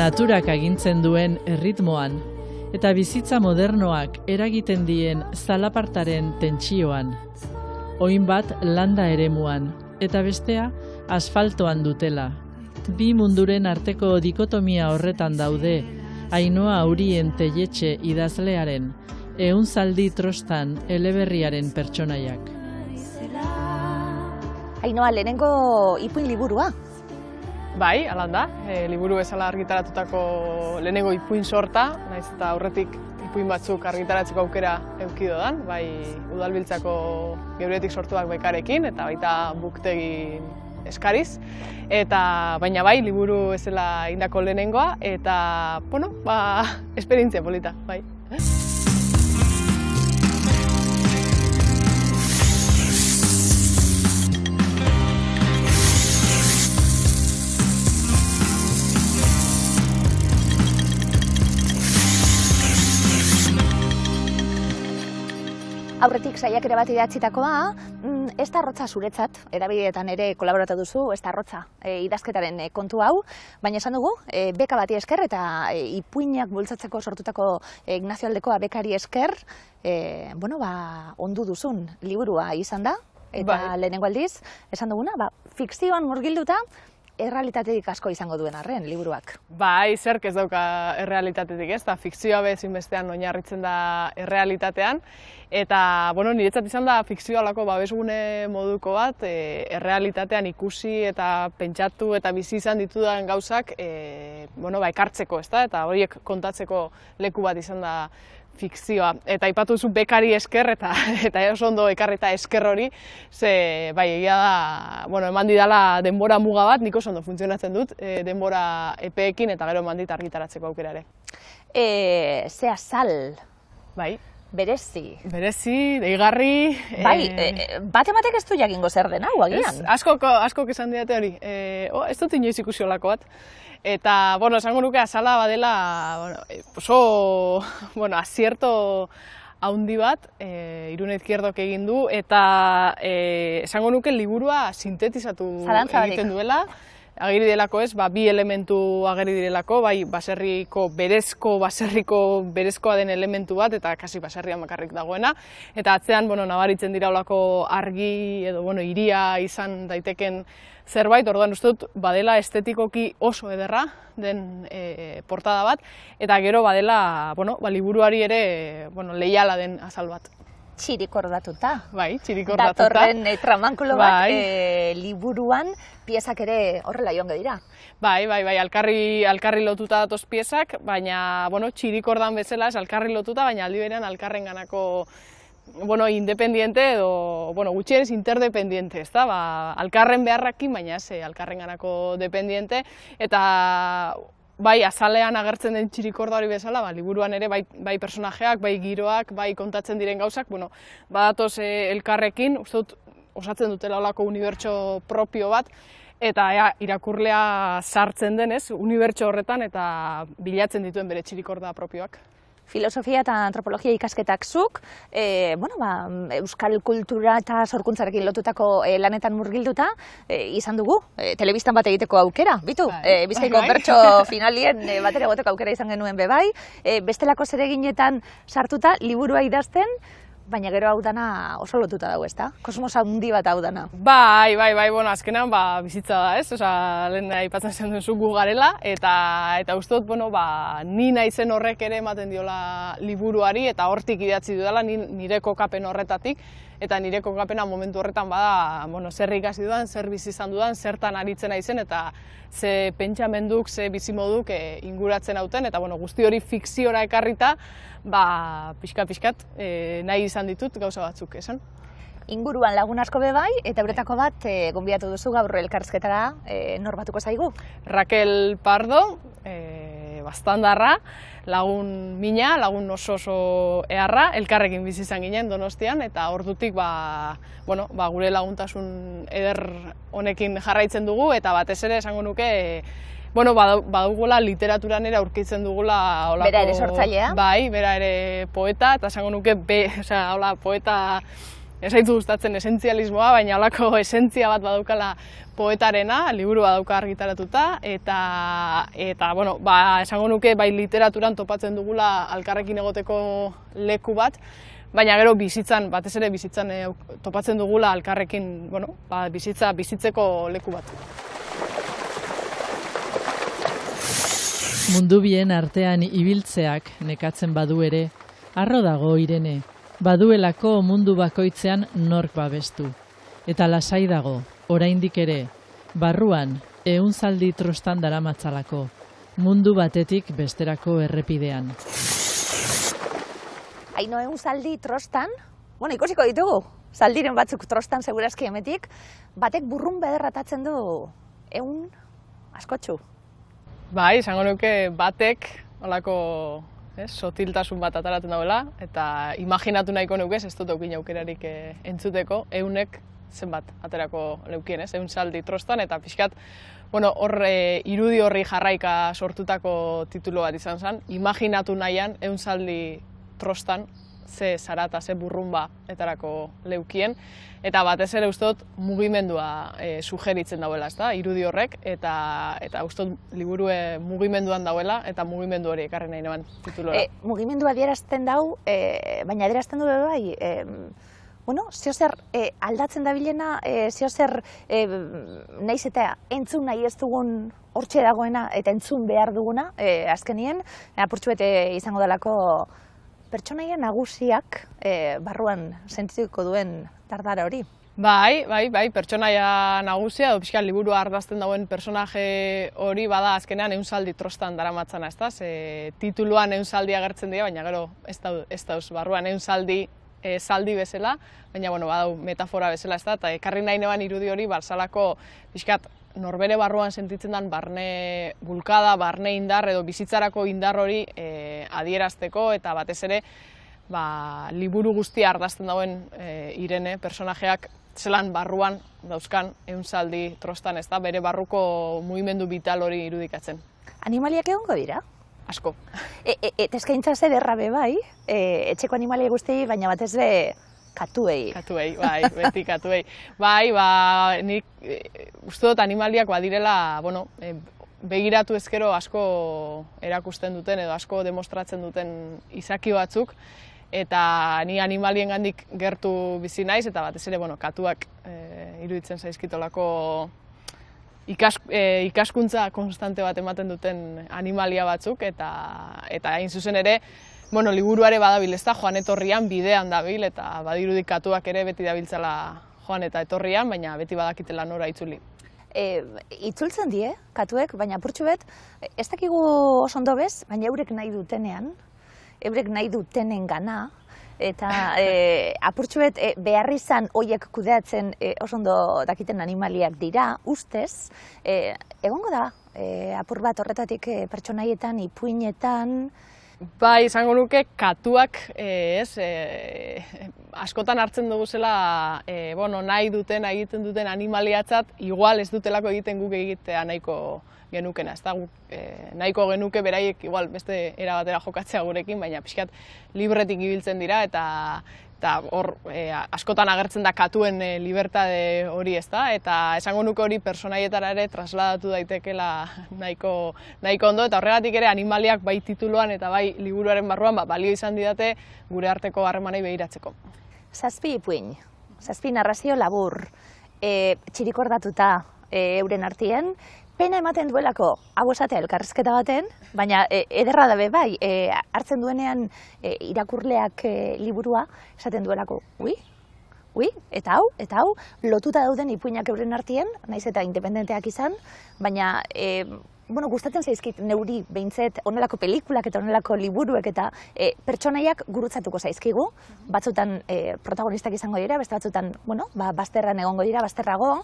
naturak agintzen duen erritmoan, eta bizitza modernoak eragiten dien zalapartaren tentsioan. Oin bat landa eremuan, eta bestea asfaltoan dutela. Bi munduren arteko dikotomia horretan daude, Ainhoa Aurien Telletxe idazlearen, Ehunzaldi Trostan eleberriaren pertsonaiak. Ainhoa, lehenengo ipuin liburua? Bai, alan da. Liburu bezala argitaratutako lehenengo ipuin sorta, naiz eta aurretik ipuin batzuk argitaratzeko aukera edukidodan, bai udalbiltzako geuretik sortuak bekarekin, eta baita buktegin eskariz. Baina bai, liburu ezela indako lehenengoa, eta, esperientzia polita, bai. Aurretik saiakera bat idatzitakoa, ez da arrotza zuretzat, erabideetan ere kolaboratu duzu, ez da arrotza idazketaren kontu hau, baina esan dugu, beka bati esker eta ipuinak bultzatzeko sortutako Ignacio Aldekoa bekari esker, ondu duzun liburua izan da, eta lehenengo aldiz, esan duguna, fikzioan murgilduta, errealitatetik asko izango duen arren, liburuak. Bai, zerk ez dauka errealitatetik ez, eta fikzioa bezinbestean oinarritzen da errealitatean. Eta, niretzat izan da fikzioa lako babesgune moduko bat, errealitatean ikusi eta pentsatu eta bizi izan ditudan gauzak ekartzeko, ezta? Eta horiek kontatzeko leku bat izan da fikzioa. Eta aipatu duzu bekari esker eta oso ondo ekarreta esker hori, ze egia da, eman didala denbora muga bat, nik oso ondo funtzionatzen dut, denbora epeekin eta gero eman dit argitaratzeko aukera ere. Ze azal. Bai. Berezi. Berezi, deigarri. Bai, bat ematek ez du jakingo zer den hau, agian. Askok esan didate hori. Ez dut inoiz ikusi olako bat. Eta, esango nuke azala badela oso, azierto haundi bat, Irune Izquierdok egin du, eta esango nuke liburua sintetizatu egiten duela. Ageri direlako ez, bi elementu ageri direlako, bai baserriko berezkoa den elementu bat, eta kasi baserrian bakarrik dagoena. Eta atzean, nabaritzen dira olako argi edo, hiria izan daiteken zerbait, orduan uste dut, badela estetikoki oso ederra den portada bat, eta gero badela, liburuari ere, leiala den azal bat. Txirikordatuta. Bai, txirikordatuta. Datorren tramankulo bat liburuan piezak ere horrela joango dira. Bai, alkarri lotuta datoz piezak, baina, txirikordan bezala ez alkarri lotuta, baina aldi berean alkarren ganako independiente edo, gutxienez interdependiente, ez da? Alkarren beharrakin, baina ez alkarren ganako dependiente, eta bai, azalean agertzen den txirikorda hori bezala, liburuan ere bai personajeak, bai giroak, bai kontatzen diren gauzak, badatoz elkarrekin, uste dut, osatzen dutela olako unibertso propio bat, eta irakurlea sartzen denez, unibertso horretan eta bilatzen dituen bere txirikorda propioak. Filosofia eta antropologia ikasketak zuk, euskal kultura eta sorkuntzarekin lotutako lanetan murgilduta, izan dugu, telebistan bat egiteko aukera, Bizkaiko bertso finalien batera egoteko aukera izan genuen bebai, bestelako zereginetan sartuta, liburua idazten, baina gero hau dana oso lotuta dago, ezta? Kosmos handi bat hau dana. Bai, azkenean bizitza da, ez? Lehen aipatzen zen duzu gu garela, eta uste dut, ni naizen horrek ere ematen diola liburuari, eta hortik idatzi dudala, nire kokapen horretatik, eta nire kokapena momentu horretan bada, zer ikasi dudan, zer bizi izan dudan, zertan aritzen naizen, eta ze pentsamenduk, ze bizimoduk inguratzen hauten, eta guzti hori fikziora ekarrita, pixkat, nahi izan ditut gauza batzuk, esan? Inguruan lagun asko bebai, eta euretako bat gonbidatu duzu gaur elkarrizketara nor batuko zaigu? Raquel Pardo, bastandarra, lagun mina, lagun oso eharra, elkarrekin bizi izan ginen Donostian, eta ordutik gure laguntasun eder honekin jarraitzen dugu, eta batez ere esango nuke badugula literaturan ere aurkitzen dugula olako... Bera ere sortzailea? Bai, bera ere poeta, eta esango nuke poeta ez zaitu gustatzen esentzialismoa, baina holako esentzia bat badaukala poetarena, liburu badauka argitaratuta, eta bueno, esango nuke bai literaturan topatzen dugula elkarrekin egoteko leku bat, baina gero bizitzan, batez ere bizitzan topatzen dugula elkarrekin, bueno, bizitzeko leku bat. Mundu bien artean ibiltzeak nekatzen badu ere, harro dago Irene, baduelako mundu bakoitzean nork babestu. Eta lasai dago, oraindik ere, barruan, 100 zaldi trostan daramatzalako, mundu batetik besterako errepidean. Aino 100 zaldi trostan, bueno, ikusiko ditugu, zaldiren batzuk trostan segurazki emetik, batek burrun bederratatzen du 100 askotxu. Bai, esango nuke batek, holako sotiltasun bat ataratzen dagoela, eta imaginatu nahiko nuke, ez dut eukin aukerarik entzuteko, 100ek zenbat aterako leukien, 100 zaldi trostan, eta pixkat, bueno, irudi horri jarraika sortutako titulu bat izan zen, imaginatu nahian 100 zaldi trostan, ze zara eta ze burrunba etarako leukien, eta batez ere uste dut mugimendua sugeritzen dauela, irudi horrek, eta uste dut liburue mugimenduan dauela, eta mugimendu hori ekarri nahi neban titulora. Mugimendua adierazten dau, baina adierazten du bai, bueno, zeozer aldatzen dabilena, zeozer nahiz eta entzun nahi ez dugun hortxe dagoena, eta entzun behar duguna, azkenien, apurtxu bete izango dalako pertsonaia nagusiak barruan sentituko duen dardara hori. Bai, pertsonaia nagusia, edo pixka liburua ardazten dauen personaje hori bada azkenean 100 zaldi trostan daramatzana, ez da? Tituluan 100 zaldi agertzen dira, baina gero ez dauz barruan 100 zaldi bezala, baina bueno, badau metafora bezala, ez da? Eta ekarri nahi neban irudi hori, barzalako pixkat norbere barruan sentitzen den barne bulkada, barne indar edo bizitzarako indar hori adierazteko, eta batez ere liburu guztia ardazten dauen Irene personajeak zelan barruan dauzkan 100 zaldi trostan, ez da, bere barruko mugimendu vital hori irudikatzen. Animaliak egongo dira? Asko. Eta eskaintza zederra be bai, etxeko animalia guzti, baina batez be katuei. Katuei, bai, beti katuei. Bai, nik uste dut animaliak badirela, bueno, begiratu ezkero asko erakusten duten edo asko demostratzen duten izaki batzuk, eta ni animaliengandik gertu bizi naiz, eta batez ere, bueno, katuak iruditzen zaizkitolako ikaskuntza konstante bat ematen duten animalia batzuk, eta hain zuzen ere, bueno, liburuare badabil, ez da, joan etorrian bidean dabil, eta badirudik katuak ere beti dabiltzala joan eta etorrian, baina beti badakitela nora itzuli. Itzultzen die, katuek, baina apurtxu bet, ez dakigu oso ondo bez, baina eurek nahi dutenean, eurek nahi dutenen gana, eta apurtxu bet behar izan hoiek kudeatzen oso ondo dakiten animaliak dira, ustez, egongo da, apur bat horretatik pertsonaietan, ipuinetan. Bai, izango nuke katuak askotan hartzen dugu zela nahi duten, egiten duten animaliatzat, igual ez dutelako egiten guk egitea nahiko genukena. Ez da guk nahiko genuke beraiek igual beste era batera jokatzea gurekin, baina pixkat libretik ibiltzen dira, eta hor askotan agertzen da katuen libertade hori, ez da, eta esango nuke hori personaietara ere trasladatu daitekela nahiko ondo, eta horregatik ere animaliak bai tituluan eta bai liburuaren barruan balio izan didate gure arteko harremanei begiratzeko. 7 ipuin, 7 narrazio labur, txirikordatuta euren artien, pena ematen duelako hau esatea elkarrizketa baten, baina ederra dabe bai, hartzen duenean irakurleak liburua esaten duelako, eta hau, lotuta dauden ipuinak euren artien, naiz eta independenteak izan, baina gustatzen zaizkit neuri behintzet onelako pelikulak eta onelako liburuek eta pertsonaiak gurutzatuko zaizkigu, batzutan protagonistak izango dira, beste batzutan, bazterran egongo dira, bazterrago,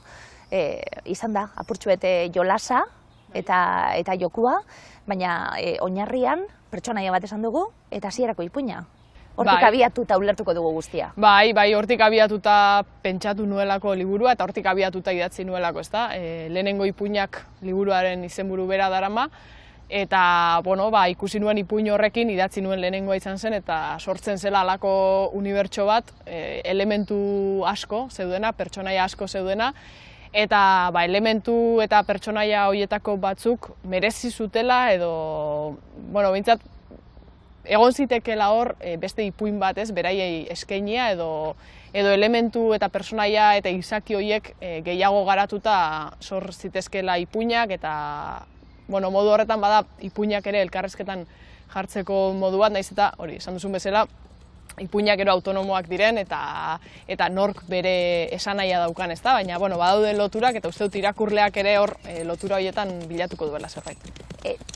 izan da, apurtxu bete jolasa eta jokua, baina oinarrian pertsonaia bat esan dugu eta hasierako ipuina. Hortik abiatuta ulertuko dugu guztia. Bai, hortik abiatuta pentsatu nuelako liburua eta hortik abiatuta idatzi nuelako, ezta? Lehenengo ipuinak liburuaren izenburu bera darama, eta bueno, ikusi nuen ipuin horrekin, idatzi nuen lehenengoa izan zen, eta sortzen zela halako unibertso bat, elementu asko zeudena, pertsonaia asko zeudena, eta elementu eta pertsonaia horietako batzuk merezi zutela, edo, bueno, behintzat, egon zitekeela hor beste ipuin bat ez, beraiei eskainia, edo elementu eta pertsonaia eta izaki horiek gehiago garatuta sor zitezkeela ipuinak, eta bueno, modu horretan bada ipuinak ere elkarrezketan jartzeko modu bat, nahiz eta hori, esan duzun bezala, ipuinak ero autonomoak diren eta nork bere esanahia daukan, ezta? Baina, bueno, badaude loturak eta uste dut irakurleak ere hor lotura horietan bilatuko duela zerbait.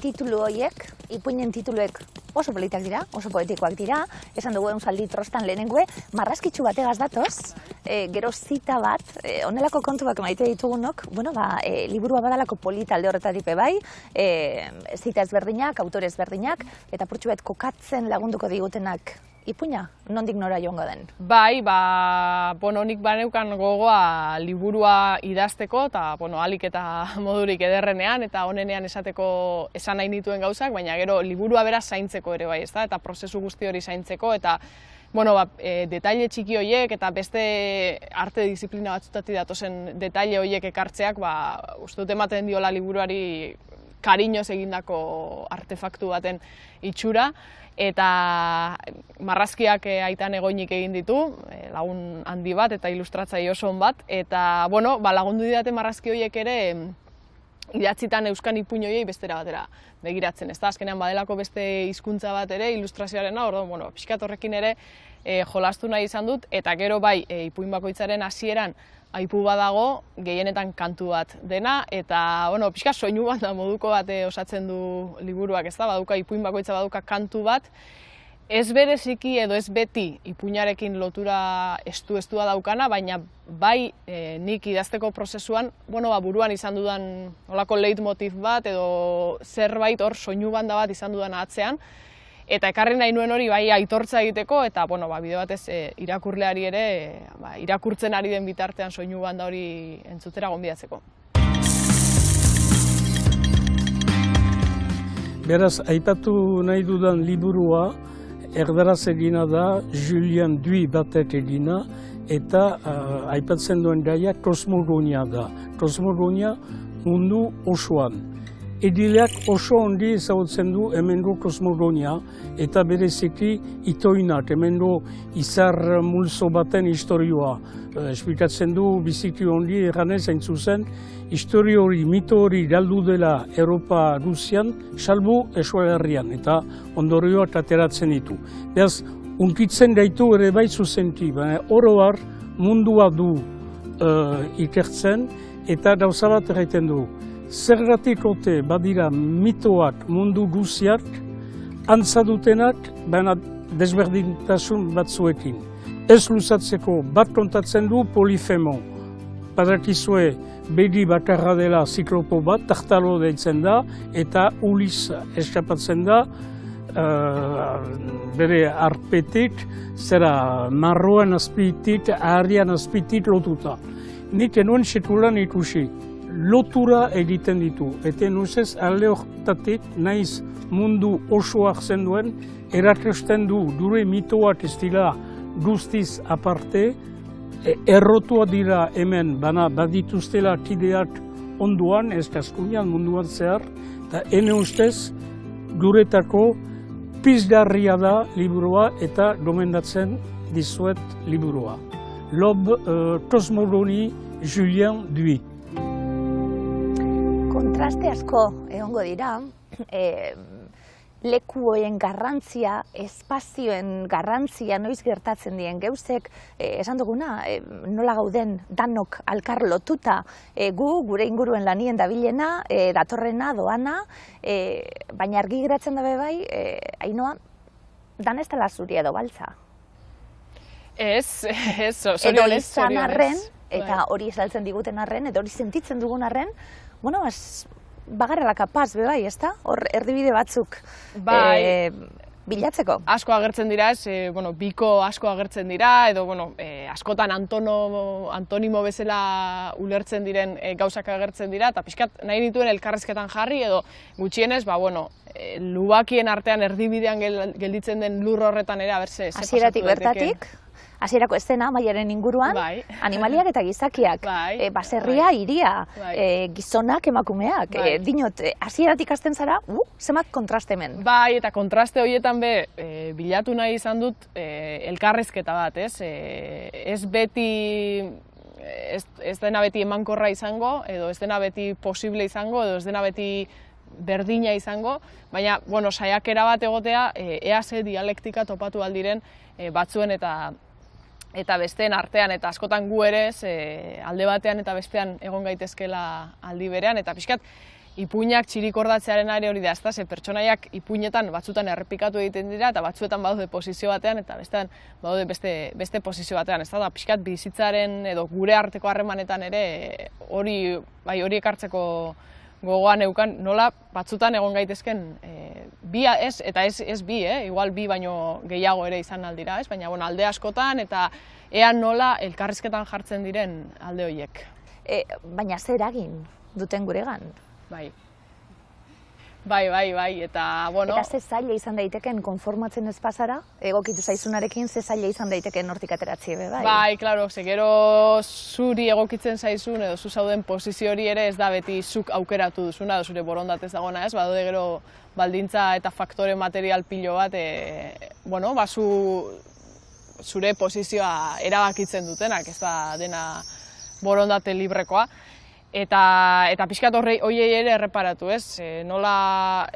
Titulu horiek, ipuinen tituluek oso politak dira, oso poetikoak dira, esan dugu eunzaldi trostan lehenengue, marrazkitsu bategaz datoz, gero zita bat, onelako kontuak maite ditugunok, bueno, liburua badalako polita alde horretatik bai, zita ezberdinak, autore ezberdinak, eta purtsuet kokatzen lagunduko digutenak ipuina, nondik nora joango den? Bai, bueno, nik baneukan gogoa liburua idazteko, eta, bueno, alik eta modurik ederrenean, eta onenean esateko esan nahi nituen gauzak, baina gero liburua bera zaintzeko ere bai, ezta? Eta prozesu guzti hori zaintzeko, eta, bueno, detaile txiki horiek, eta beste arte disiplina batzutatik datozen detaile horiek ekartzeak, uste dut ematen diola liburuari kariñoz egindako artefaktu baten itxura, eta marrazkiak aitan egoinik egin ditu, lagun handi bat eta ilustratzaile oso on bat, eta bueno, lagundu didate marrazki horiek ere idatzitan euskan ipuin horiei bestera batera begiratzen, ezta? Azkenean badelako beste hizkuntza bat ere ilustrazioarena, orduan, bueno, pixkat horrekin ere jolastu nahi izan dut, eta gero bai, ipuin bakoitzaren hasieran aipu badago, gehienetan kantu bat dena, eta, bueno, pixka soinu banda moduko bat osatzen du liburuak, ez da, baduka, ipuin bakoitza baduka kantu bat, ez bereziki edo ez beti ipuinarekin lotura estua daukana, baina bai nik idazteko prozesuan, bueno, buruan izan dudan olako leitmotiv bat, edo zerbait hor soinu banda bat izan dudan atzean, eta ekarri nahi nuen hori bai aitortza egiteko, eta bueno, bide batez irakurleari ere, irakurtzen ari den bitartean soinu banda hori entzutera gonbidatzeko. Beraz, aipatu nahi dudan liburua, erdaraz egina da, Julien Duy batek egina, eta aipatzen duen gaia kosmogonia da. Kosmogonia mundu osoan. Edileak oso ondi ezagutzen du hemengo kosmogonia eta bereziki itoinak, hemengo izar multzo baten historioa. Esplikatzen du biziki ondi erranez hain zuzen, historio hori, mito hori galdu dela Europa Rusian, salbu Euskal Herrian eta ondorioak ateratzen ditu. Beraz, unkitzen gaitu ere bai zuzenki, baina oro har mundua du ikertzen eta gauza bat egiten du. Zergatik ote badira mitoak mundu guziak, antza dutenak, baina desberdintasun batzuekin. Ez luzatzeko bat kontatzen du Polifemo. Badakizue begi bakarra dela ziklopo bat, Tartalo deitzen da, eta Ulis eskapatzen da, bere arpetik, zera marroan azpitik, aharian azpitik lotuta. Nik enuen sekulan ikusi. Lotura egiten ditu, eta nuzez alde horretatik naiz mundu osoak zenduen, erakusten du dure mitoak ez dira guztiz aparte, errotua dira hemen, bana badituztela kideak onduan, ez kaskunean munduan zehar, eta ene ustez guretako pizgarria da liburua eta gomendatzen dizuet liburua. Lob Kosmogoni Julien Duy. Kontraste asko egongo dira, lekuoen garrantzia, espazioen garrantzia noiz gertatzen dien geuzek, esan duguna, nola gauden danok alkar lotuta, gure inguruen lanien dabilena, datorrena, doana, baina argi geratzen dabe bai, Ainhoa, dan ez dela zuri edo baltza. Ez, edo izan arren, eta hori esaltzen diguten arren, edo hori sentitzen dugun arren, bagarrela kapaz, bai, ezta? Hor erdibide batzuk bilatzeko. Asko agertzen dira, biko asko agertzen dira, edo askotan antonimo bezala ulertzen diren gauzak agertzen dira, eta pixkat nahi dituen elkarrizketan jarri, edo gutxienez, lubakien artean erdibidean gelditzen den lur horretan ere, abertze, ze pasatu hasieratik bertatik, hasierako eszena Amaiaren inguruan, animaliak eta gizakiak, baserria, hiria, gizonak, emakumeak, dinot, hasieratik hasten zara, zenbat kontraste hemen. Bai, eta kontraste horietan bilatu nahi izan dut elkarrizketa bat, ez? Ez beti, ez dena beti emankorra izango, edo ez dena beti posible izango, edo ez dena beti berdina izango, baina, saiakera bat egotea, ea ze dialektika topatu aldiren batzuen eta besteen artean, eta askotan gu ere alde batean eta bestean egon gaitezkela aldi berean, eta pixkat ipuinak txirikordatzearen ari hori da, ze pertsonaiak ipuinetan batzutan errepikatu egiten dira, eta batzuetan badaude posizio batean, eta bestean badaude beste posizio batean, eta pixkat bizitzaren edo gure arteko harremanetan ere hori ekartzeko gogoan neukan, nola batzutan egon gaitezken bi eta ez bi, igual bi baino gehiago ere izan aldira, baina alde askotan eta ea nola elkarrizketan jartzen diren alde horiek. Baina zer eragin duten guregan? Bai, eta Eta ze zaila izan daiteken konformatzen ez pasara, egokitu zaizunarekin ze zaila izan daiteken hortik ateratzi bai? Bai, klaro, gero zuri egokitzen zaizun edo zu zauden posizio hori ere ez da beti zuk aukeratu duzuna edo zure borondatez dagoena, ez? Badaude gero baldintza eta faktore material pilo bat, zure posizioa erabakitzen dutenak, ez da dena borondate librekoa. Eta pixkat horiei ere erreparatu, ez? Nola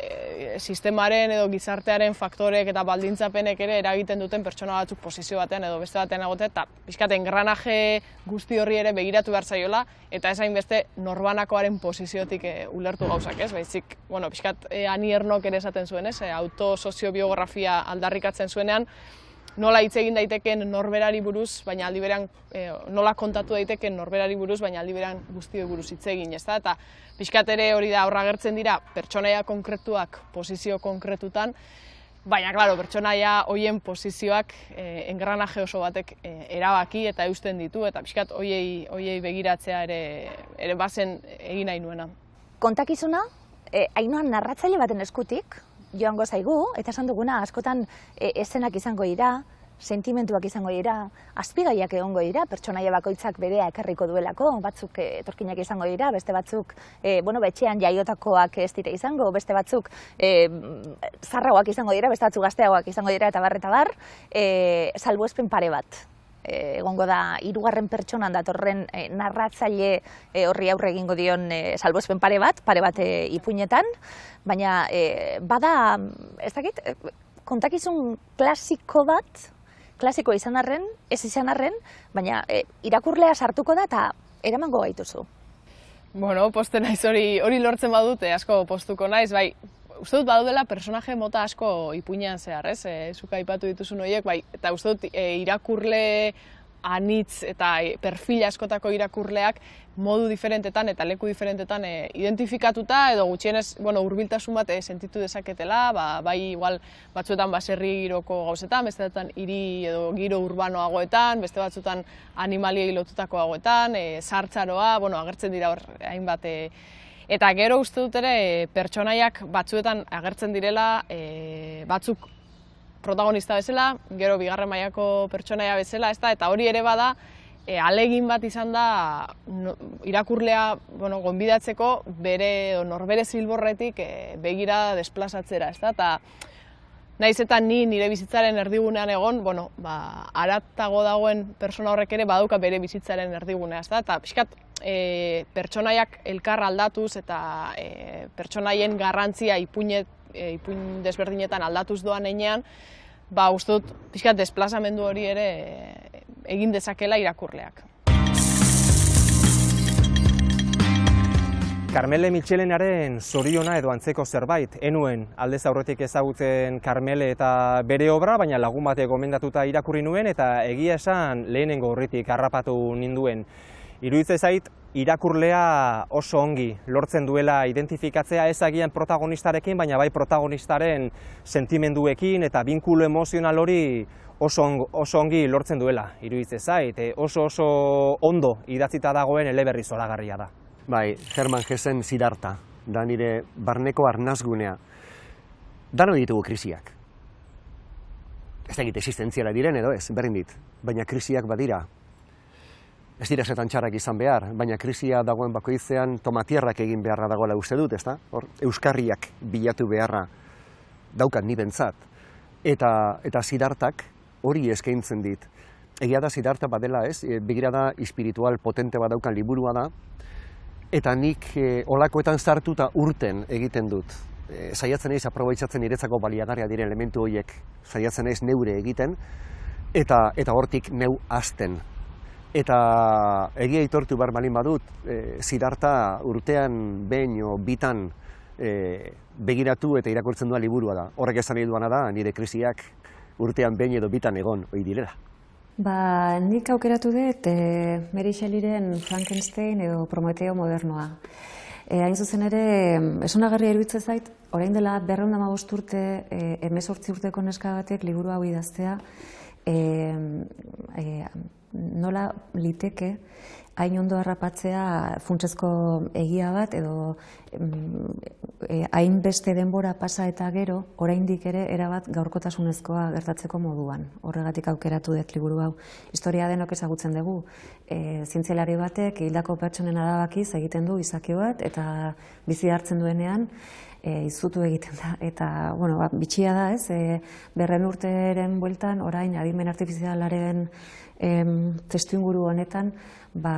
sistemaren edo gizartearen faktoreek eta baldintzapenek ere eragiten duten pertsona batzuk posizio batean edo beste batean egotea, eta pixkat engranaje guzti horri ere begiratu behar zaiola, eta ez hainbeste norbanakoaren posiziotik ulertu gauzak, ez? Baizik, pixkat Ani Ernok ere esaten zuen, ez? Autosoziobiografia aldarrikatzen zuenean, nola hitz egin daiteken norberari buruz, baina aldi berean nola kontatu daiteken norberari buruz, baina aldi berean guztioi buruz hitz egin, ezta? Eta pixkat ere hori da, horra agertzen dira pertsonaia konkretuak posizio konkretutan, baina, klaro, pertsonaia horien posizioak engranaje oso batek erabaki eta eusten ditu, eta pixkat horiei begiratzea ere bazen egin nahi nuena. Kontakizuna, Ainhoa narratzaile baten eskutik, joango zaigu, eta esan duguna askotan eszenak izango dira, sentimentuak izango dira, azpigaiak egongo dira, pertsonaia bakoitzak berea ekarriko duelako, batzuk etorkinak izango dira, beste batzuk etxean jaiotakoak ez dira izango, beste batzuk zarragoak izango dira, beste batzuk gazteagoak izango dira, eta bar, salbuespen pare bat. Egongo da, 3. pertsonan datorren narratzaile horri aurre egingo dion salbuespen pare bat ipuinetan, baina bada, ez dakit, kontakizun klasiko bat, klasiko izan arren, ez izan arren, baina irakurlea sartuko da eta eramango gaituzu. Posten naiz hori lortzen badute, asko postuko naiz, bai, uste dut badaudela personaje mota asko ipuinean zehar, ez? Zuk aipatu dituzun horiek, bai, eta uste dut irakurle anitz eta perfil askotako irakurleak modu diferentetan eta leku diferentetan identifikatuta edo gutxienez, hurbiltasun bat sentitu dezaketela, bai igual batzuetan baserri giroko gauzetan, beste batzuetan hiri edo giro urbanoagoetan, beste batzuetan animaliei lotutako hagoetan, sartzaroa, agertzen dira hor hainbat. Eta gero uste dut ere pertsonaiak batzuetan agertzen direla, batzuk protagonista bezala, gero bigarren mailako pertsonaia bezala, eta hori ere bada, ahalegin bat izan da irakurlea gonbidatzeko norbere zilborretik begira desplazatzera, eta nahiz eta nire bizitzaren erdigunean egon, haratago dagoen pertsona horrek ere badauka bere bizitzaren erdigunea, eta pixkat pertsonaiak elkar aldatuz eta pertsonaien garrantzia ipuin desberdinetan aldatuz doan heinean, uste dut pixkat desplazamendu hori ere egin dezakela irakurleak. Karmele Mitxelenaren Zoriona edo antzeko zerbait, enuen aldez aurretik ezagutzen Karmele eta bere obra, baina lagun batek gomendatuta irakurri nuen eta egia esan lehenengo horretik harrapatu ninduen. Iruditzen zait, irakurlea oso ongi lortzen duela identifikatzea ez agian protagonistarekin, baina bai protagonistaren sentimenduekin eta binkulu emozional hori oso ongi lortzen duela, iruditzen zait, oso ondo idatzita dagoen eleberri zoragarria da. Bai, Hermann Hessen Siddhartha, da nire barneko arnazgunea. Dano ditugu krisiak. Ez egite existentziala diren edo ez, berdin dit, baina krisiak badira. Ez dira esetan txarrak izan behar, baina krisia dagoen bakoitzean tomatierrak egin beharra dagoela uste dut, ezta? Hor, euskarriak bilatu beharra daukat ni bentsat. Eta Siddharthak hori eskaintzen dit. Egia da Siddhartha badela, ez? Begirada espiritual potente bat daukan liburua da, eta nik olakoetan sartuta urten egiten dut. Saiatzen naiz aprobetxatzen niretzako baliagarria diren elementu horiek, saiatzen naiz neure egiten, eta hortik neu hasten. Eta egia aitortu behar balin badut, Siddhartha urtean behin o bitan begiratu eta irakurtzen duan liburua da. Horrek esan nahi duana da, nire krisiak urtean behin edo bitan egon, ohi direla. Nik aukeratu dut Mary Shelleyren Frankenstein edo Prometeo modernoa. Hain zuzen ere, esonagarria iruditzen zait, orain dela 215 urte, 18 urteko neska batek liburu hau idaztea, nola liteke hain ondo harrapatzea funtsezko egia bat edo hainbeste denbora pasa eta gero, oraindik ere erabat gaurkotasunezkoa gertatzeko moduan. Horregatik aukeratu dut liburu hau. Historia denok ezagutzen dugu. Zientzialari batek hildako pertsonen arabakiz egiten du izaki bat eta bizi hartzen duenean izutu egiten da. Eta, bueno, bitxia da, ez? 200 urteren bueltan, orain adimen artifizialaren testuinguru honetan,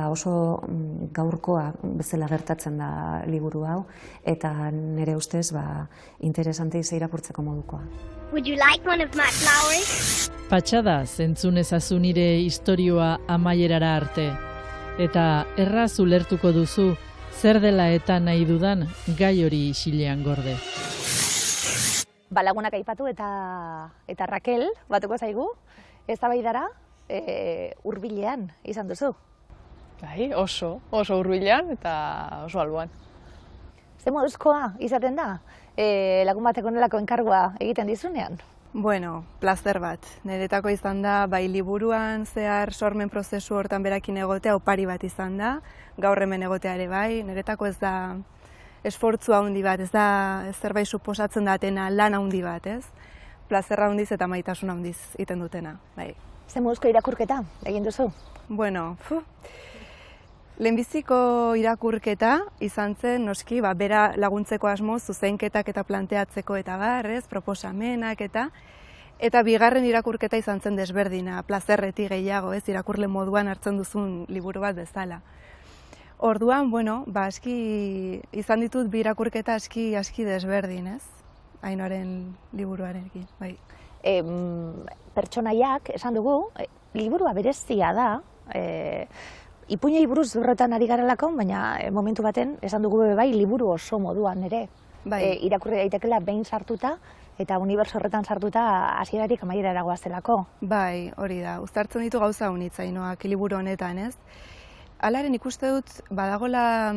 oso gaurkoa bezala gertatzen da liburu hau, eta nire ustez interesante izan irakurtzeko modukoa. Would you like one of my flowers? Patxada, zentzun ezazu nire istorioa amaierara arte. Eta erraz ulertuko duzu, zer dela eta nahi dudan gai hori isilean gorde. Lagunak aipatu eta Rakel batuko zaigu, eztabaidara hurbilean izan duzu. Bai, oso hurbilean eta oso alboan. Ze moduzkoa izaten da, lagun bateko nolako enkargua egiten dizunean? Bueno, plazer bat. Niretako izan da, bai liburuan zehar sormen prozesu hortan berakin egotea opari bat izan da, gaur hemen egotea ere bai, niretako ez da esfortzu handi bat, ez da zerbait suposatzen datena lan handi bat, ez? Plazerra handiz eta maitasuna handiz iten dutena, bai. Ze moduzko irakurketa egin duzu? Bueno, lehenbiziko irakurketa izan zen, noski, bera laguntzeko asmoz, zuzenketak eta planteatzeko eta ez, proposamenak eta bigarren irakurketa izan zen desberdina, plazerretik gehiago, ez, irakurle moduan hartzen duzun liburu bat bezala. Orduan, bueno, aski izan ditut bi irakurketa aski desberdin, ez, Ainoaren liburuarekin, bai. Pertsonaiak, esan dugu, liburua berezia da, ipuinei buruz horretan ari garelako, baina momentu baten, esan dugu bai, liburu oso moduan ere. Irakurri daitekela behin sartuta, eta unibertso horretan sartuta hasieratik amaierara goazelako. Bai, hori da. Uztartzen ditu gauza honitzainoak liburu honetan, ez? Halaren ikuste dut, badagola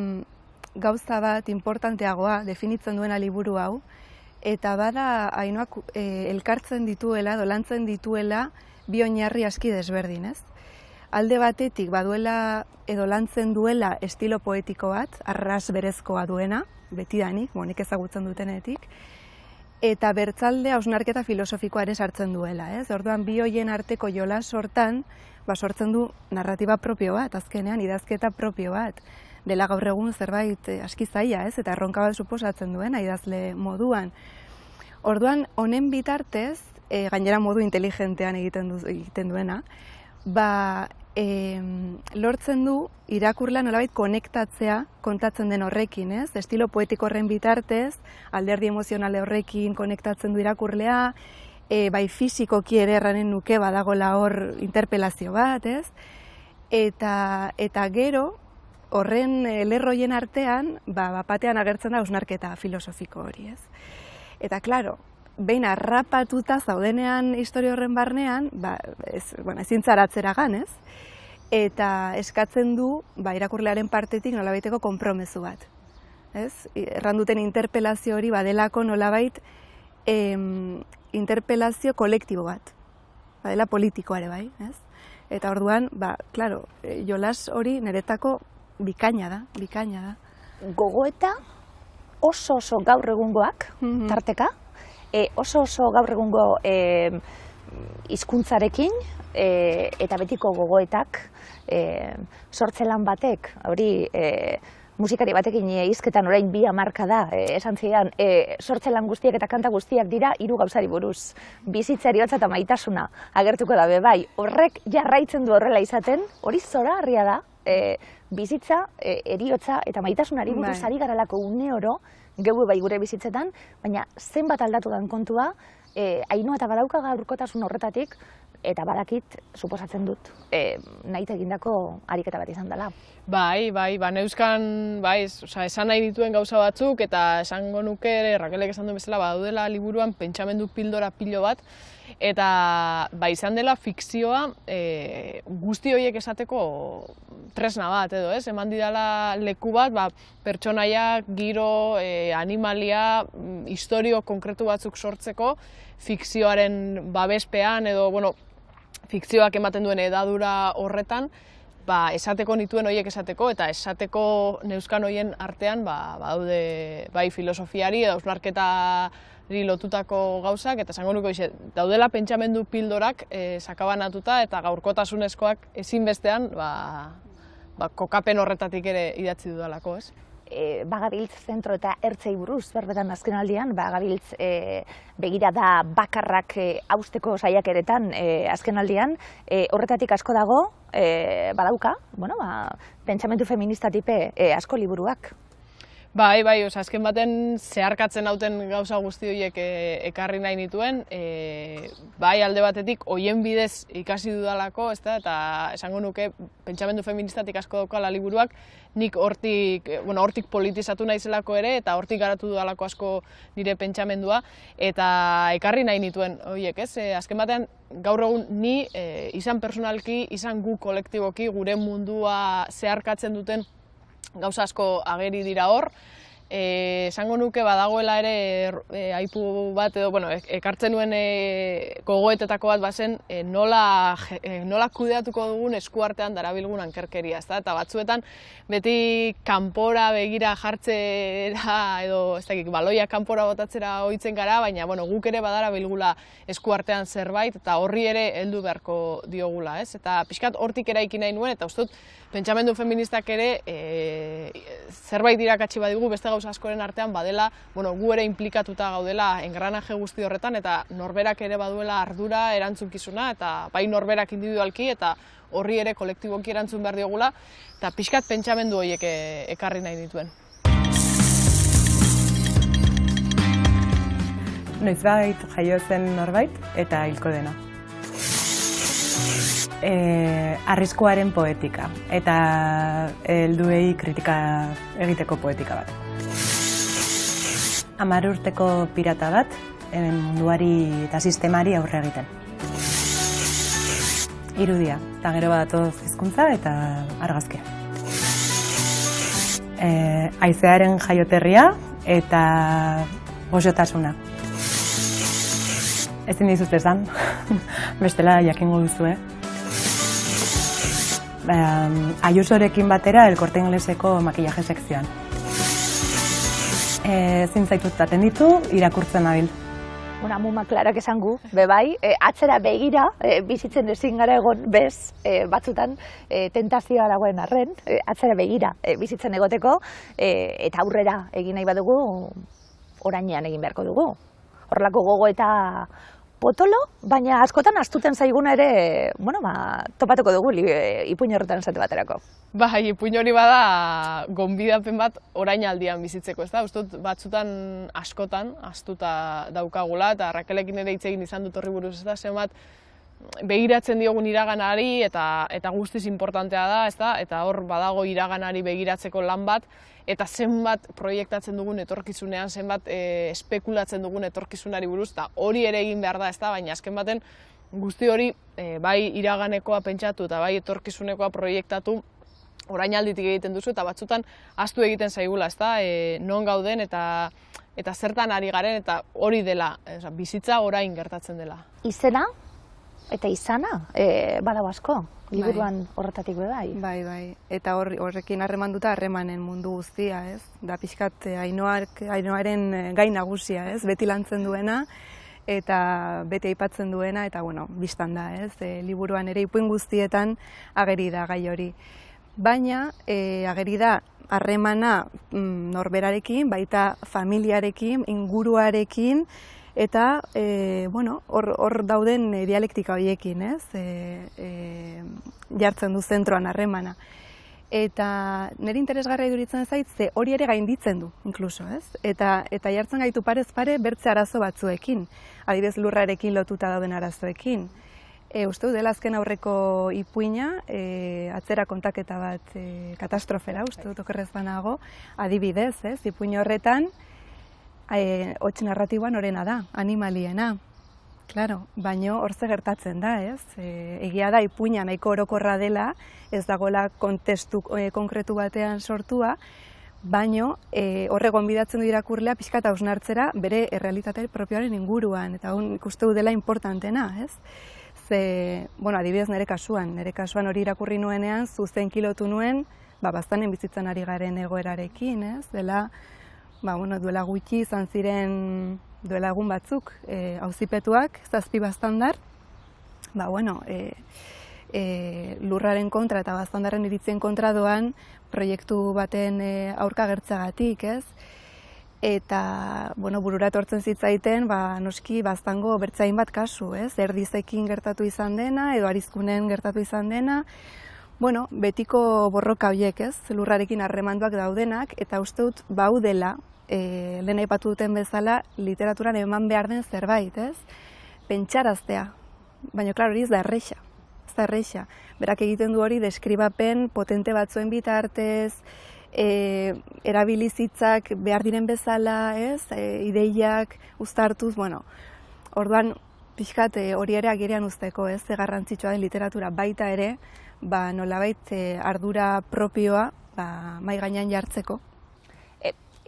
gauza bat importanteagoa definitzen duena liburu hau, eta bada Ainoak elkartzen dituela, dolantzen dituela, bi oinarri aski desberdin, ez? Alde batetik baduela edo lantzen duela estilo poetiko bat, arras berezkoa duena, betidanik, nik ezagutzen dutenetik, eta bertzalde hausnarketa filosofikoa ere sartzen duela, ez? Orduan bi hoien arteko jolas hortan, sortzen du narratiba propio bat, azkenean idazketa propio bat, dela gaur egun zerbait aski zaila, ez? Eta erronka bat suposatzen duena idazle moduan. Orduan, honen bitartez, gainera modu inteligentean egiten duena, lortzen du irakurla nolabait konektatzea kontatzen den horrekin, ez? Estilo poetiko horren bitartez, alderdi emozionale horrekin konektatzen du irakurlea, bai fisikoki ere erranen nuke badagola hor interpelazio bat, ez? Eta gero, horren lerroien artean, batean agertzen da hausnarketa filosofiko hori, ez? Eta, klaro, behin harrapatuta zaudenean historia horren barnean, ezin zara atzera ganez, eta eskatzen du irakurlearen partetik nolabaiteko konpromezu bat. Erranduten interpelazio hori badelako nolabait interpelazio kolektibo bat, badela politikoa ere bai. Eta orduan, klaro, jolas hori niretako bikaina da. Gogoeta oso gaur egungoak, tarteka, oso gaur egungo hizkuntzarekin eta betiko gogoetak sortzelan batek, hori musikari batekin hizketan orain 2 hamarka da, esan zidan, sortzelan guztiak eta kanta guztiak dira 3 gauzari buruz. Bizitza, heriotza eta maitasuna agertuko da bai. Horrek jarraitzen du horrela izaten, hori zoragarria da, bizitza, heriotza eta maitasunari buruz ari garelako une oro, gehu bai gure bizitzetan, baina zenbat aldatu dan kontua, Ainhoa eta badauka gaurkotasun horretatik, eta badakit, suposatzen dut, nahita egindako ariketa bat izan dela. Bai, neuzkan, esan nahi dituen gauza batzuk, eta esango nuke, Rakelek esan duen bezala, badaudela liburuan pentsamendu pildora pilo bat, eta izan dela fikzioa guzti horiek esateko tresna bat, edo ez? Eman didala leku bat, pertsonaiak, giro, animalia, historio konkretu batzuk sortzeko, fikzioaren babespean, edo, fikzioak ematen duen edadura horretan, esateko nituen horiek esateko, eta esateko neuzkan horien artean daude bai filosofiari edo hausnarketari lotutako gauzak, eta esango nuke daudela pentsamendu pildorak sakabanatuta eta gaurkotasunezkoak ezinbestean kokapen horretatik ere idatzi dudalako, ez? Bagabiltz zentro eta ertzei buruz, berbetan azken aldian, bagabiltz begirada bakarrak hausteko saiakeretan azken aldian, horretatik asko dago, badauka, pentsamendu feminista tipe asko liburuak. Bai, azken baten zeharkatzen hauten gauza guzti horiek ekarri nahi nituen, bai alde batetik hoien bidez ikasi dudalako, eta esango nuke pentsamendu feministatik asko daukala liburuak, nik hortik politizatu naizelako ere, eta hortik garatu dudalako asko nire pentsamendua, eta ekarri nahi nituen horiek, ez? Azken batean gaur egun ni izan personalki, izan gu kolektiboki, gure mundua zeharkatzen duten gauza asko ageri dira hor. Esango nuke badagoela ere aipu bat edo, ekartzen nuen gogoetetako bat bazen nola kudeatuko dugun eskuartean darabilgun ankerkeria, eta batzuetan beti kanpora begira jartzera edo baloia kanpora botatzera ohitzen gara, baina guk ere badarabilgula eskuartean zerbait eta horri ere heldu beharko diogula, ez? Eta pixkat hortik eraiki nahi nuen, eta uste dut pentsamendu feministak ere zerbait irakatsi badigu beste gauza askoren artean badela, gu ere implikatuta gaudela engranaje guzti horretan, eta norberak ere baduela ardura, erantzunkizuna, eta bai norberak individualki, eta horri ere kolektiboki erantzun behar diogula, eta pixkat pentsamendu horiek ekarri nahi dituen. Noizbait jaio zen norbait eta hilko dena. Arriskuaren poetika, eta helduei kritika egiteko poetika bat. 10 urteko pirata bat, munduari eta sistemari aurre egiten. Irudia, eta gero badatoz hizkuntza eta argazkia. Haizearen jaioterria eta goxotasuna. Ezin dizut esan, bestela jakingo duzue. Ayusorekin batera El Corte Ingleseko makillaje sekzioan. Ezin zaitut atenditu, irakurtzen nabil. Muma klarak esan gu, bai, atzera begira, bizitzen ezin gara egon bez, batzutan tentazioa dagoen arren, atzera begira bizitzen egoteko, eta aurrera egin nahi badugu, orainean egin beharko dugu. Horrelako gogo eta potolo, baina askotan astuten zaiguna ere, topatuko dugu ipuin horretan esate baterako. Bai, ipuin hori bada gonbidapen bat orain aldian bizitzeko, ez da? Uste dut batzutan askotan astuta daukagula, eta Rakelekin ere hitz egin izan dut horri buruz, ez da? Zenbat begiratzen diogun iraganari eta guztiz importantea da, ez da? Eta hor badago iraganari begiratzeko lan bat, eta zenbat proiektatzen dugun etorkizunean, zenbat espekulatzen dugun etorkizunari buruz, eta hori ere egin behar da, ez da? Baina azken baten guzti hori bai iraganekoa pentsatu eta bai etorkizunekoa proiektatu orainalditik egiten duzu eta batzutan ahaztu egiten zaigula, ezta? Non gauden eta zertan ari garen eta hori dela, bizitza orain gertatzen dela. Izena eta izana badago asko, liburuan horretatik bai. Bai. Eta horrekin harremanduta harremanen mundu guztia, ez? Da pixkat Ainoaren gai nagusia, ez? Beti lantzen duena eta beti aipatzen duena eta bueno, bistan da, ez? Liburuan ere ipuin guztietan ageri da gai hori. Baina ageri da harremana norberarekin, baita familiarekin, inguruarekin, eta hor dauden dialektika horiekin, ez? Jartzen du zentroan harremana. Eta nire interesgarria iduritzen zait, ze hori ere gainditzen du, inkluso, ez? Eta jartzen gaitu parez pare bertze arazo batzuekin, adibidez lurrarekin lotuta dauden arazoekin. Uste dut dela azken aurreko ipuina, atzera kontaketa bat katastrofera, uste dut okerrez banago, adibidez, ez? Ipuin horretan, hots narratiboan horrena da, animaliena. Claro, baino hor ze gertatzen da, ez? Egia da ipuina nahiko orokorra dela, ez dagoela kontestu konkretu batean sortua, baino horre gonbidatzen du irakurlea pixka eta hausnartzera bere errealitate propioaren inguruan, eta ikuste du dela importantena, ez? Ze, adibidez nire kasuan hori irakurri nuenean, zuzenki lotu nuen, baztanen bizitzen ari garen egoerarekin, ez? Dela, duela gutxi izan ziren duela egun batzuk auzipetuak, 7 baztandar, lurraren kontra eta baztandarren iritzien kontra doan proiektu baten aurka gertzagatik, ez? Eta, burura etortzen zitzaiten, noski baztango bertzain bat kasu, ez? Erdizekin gertatu izan dena, edo Arizkunen gertatu izan dena, betiko borroka horiek, ez? Lurrarekin harremanduak daudenak, eta uste dut baudela, lehen aipatu duten bezala, literaturan eman behar den zerbait, ez? Pentsaraztea, baina, klaro, hori ez da erreixa. Ez da erreixa. Berak egiten du hori deskribapen potente batzuen bitartez, erabilizitzak behar diren bezala, ez? Ideiak uztartuz, orduan pixkat hori ere agerian uzteko, ez? Garrantzitsua den literatura baita ere, nolabait ardura propioa mahai gainean jartzeko.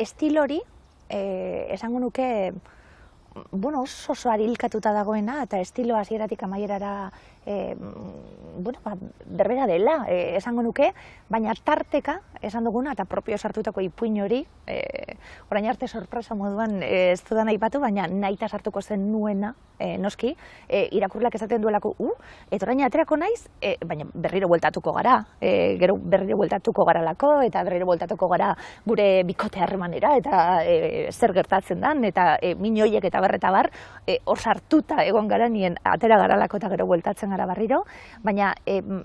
Estil hori, esango nuke, oso arilkatuta dagoena, eta estilo hasieratik amaierara berbera dela, esango nuke, baina tarteka, esan duguna, eta propio sartutako ipuin hori, orain arte sorpresa moduan ez dudan aipatu, baina nahita sartuko zen nuena, noski, irakurleak esaten duelako, eta orain aterako naiz, baina berriro bueltatuko gara, gero berriro bueltatuko garalako, eta berriro bueltatuko gara gure bikote harremanera, eta zer gertatzen dan, eta minoiek eta bar, hor sartuta egon gara nien atera garalako eta gero bueltatzen gara barriro, baina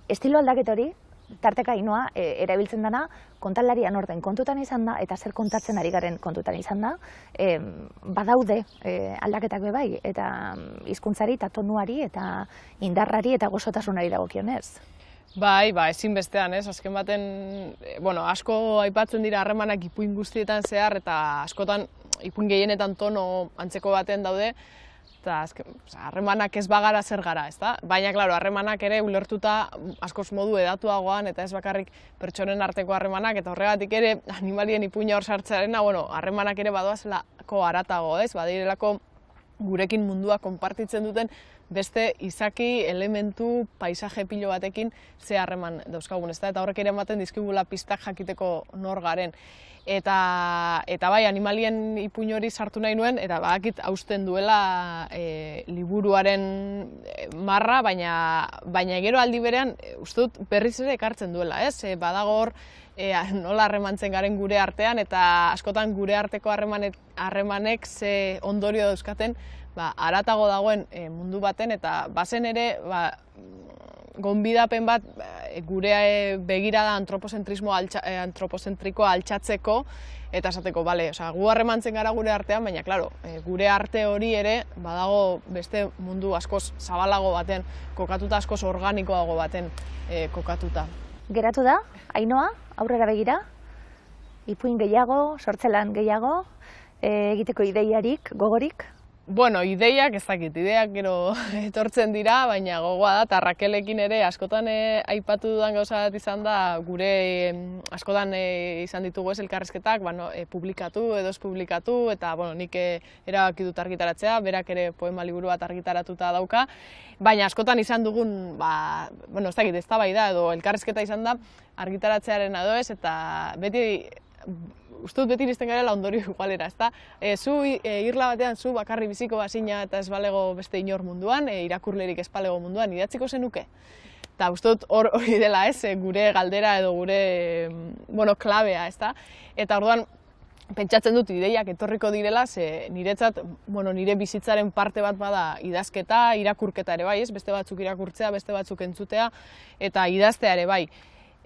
estilo aldaket hori, tarteka Ainoa, erabiltzen dana, kontalarian orden kontutan izan da, eta zer kontatzen ari garen kontutan izan da, badaude aldaketak bai, eta hizkuntzari eta tonuari, eta indarrari, eta gozotasunari dagokionez. Bai, ezinbestean, ez? Azken baten, asko aipatzen dira harremanak ipuin guztietan zehar, eta askotan ipuin gehienetan tono antzeko baten daude, eta harremanak ez bagara zer gara, ezta? Baina, klaro, harremanak ere ulertuta askoz modu edatuagoan, eta ez bakarrik pertsonen arteko harremanak, eta horregatik ere animalien ipuina hor sartzearena, harremanak ere badoazelako haratago, ez? Badirelako gurekin mundua konpartitzen duten beste izaki, elementu, paisaje pilo batekin ze harreman dauzkagun, ezta? Eta horrek ere ematen dizkigula pistak jakiteko nor garen. Eta bai, animalien ipuin hori sartu nahi nuen, eta badakit hausten duela liburuaren marra, baina gero aldi berean, uste dut berriz ere ekartzen duela, ez? Badago hor, nola harremantzen garen gure artean, eta askotan gure arteko harremanek ze ondorio dauzkaten, haratago dagoen mundu baten, eta bazen ere, gonbidapen bat gure begirada antropozentrikoa altxatzeko, eta esateko, gu harremantzen gara gure artean, baina, klaro, gure arte hori ere badago beste mundu askoz zabalago baten kokatuta, askoz organikoago baten kokatuta. Geratu da, Ainoa, aurrera begira, ipuin gehiago, sortzelan gehiago, egiteko ideiarik, gogorik, Bueno, ideiak, ez dakit, ideak gero etortzen dira, baina gogoa da, eta Rakelekin ere askotan aipatu dudan gauza bat izan da, gure askotan izan ditugu ez elkarrizketak, publikatu edo ez publikatu, eta nik erabaki dut argitaratzea, berak ere poema liburu bat argitaratuta dauka, baina askotan izan dugun, ez dakit, eztabaida edo elkarrizketa izan da, argitaratzearen edo ez, eta beti, uste dut beti iristen garela ondorio igualera, ezta? Zu irla batean zu bakarri biziko bazina eta ez balego beste inor munduan, irakurlerik ez balego munduan, idatziko zenuke? Eta uste dut hori dela ez, gure galdera edo gure klabea, ezta? Eta orduan, pentsatzen dut ideiak etorriko direla, ze niretzat, nire bizitzaren parte bat bada idazketa, irakurketa ere bai, ez? Beste batzuk irakurtzea, beste batzuk entzutea, eta idaztea ere bai.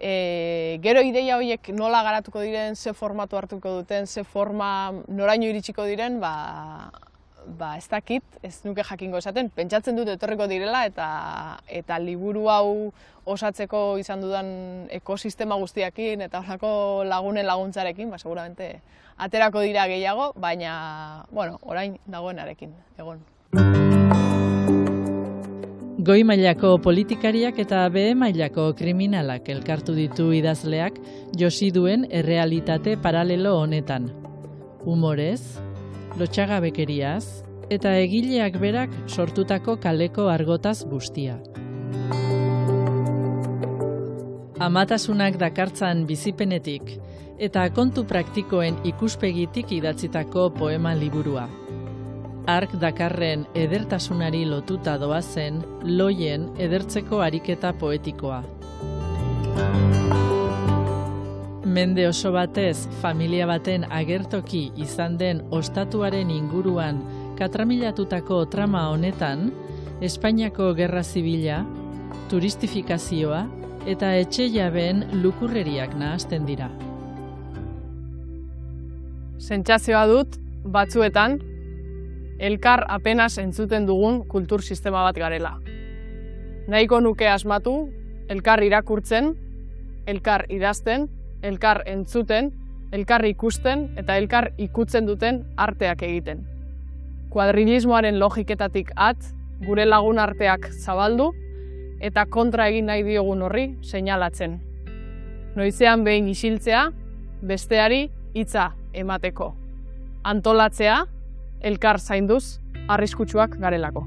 Gero ideia horiek nola garatuko diren, ze formatu hartuko duten, ze forma noraino iritsiko diren, ez dakit, ez nuke jakingo esaten. Pentsatzen dut etorriko direla eta liburu hau osatzeko izan dudan ekosistema guztiakin eta horako lagunen laguntzarekin, seguramente aterako dira gehiago, baina, orain dagoenarekin, egon. Goi mailako politikariak eta behe mailako kriminalak elkartu ditu idazleak josi duen errealitate paralelo honetan. Humorez, lotsagabekeriaz eta egileak berak sortutako kaleko argotaz bustia. Amatasunak dakartzan bizipenetik eta kontu praktikoen ikuspegitik idatzitako poema liburua. Ark dakarren edertasunari lotuta doazen loien edertzeko ariketa poetikoa. Mende oso batez familia baten agertoki izan den ostatuaren inguruan katramilatutako trama honetan, Espainiako Gerra Zibila, turistifikazioa eta etxe jabeen lukurreriak nahasten dira. Sentsazioa dut, batzuetan, elkar apenas entzuten dugun kultur sistema bat garela. Nahiko nuke asmatu, elkar irakurtzen, elkar idazten, elkar entzuten, elkar ikusten eta elkar ikutzen duten arteak egiten. Kuadrilismoaren logiketatik gure lagun arteak zabaldu eta kontra egin nahi diogun horri seinalatzen. Noizean behin isiltzea, besteari hitza emateko. Antolatzea, elkar zainduz, arriskutsuak garelako.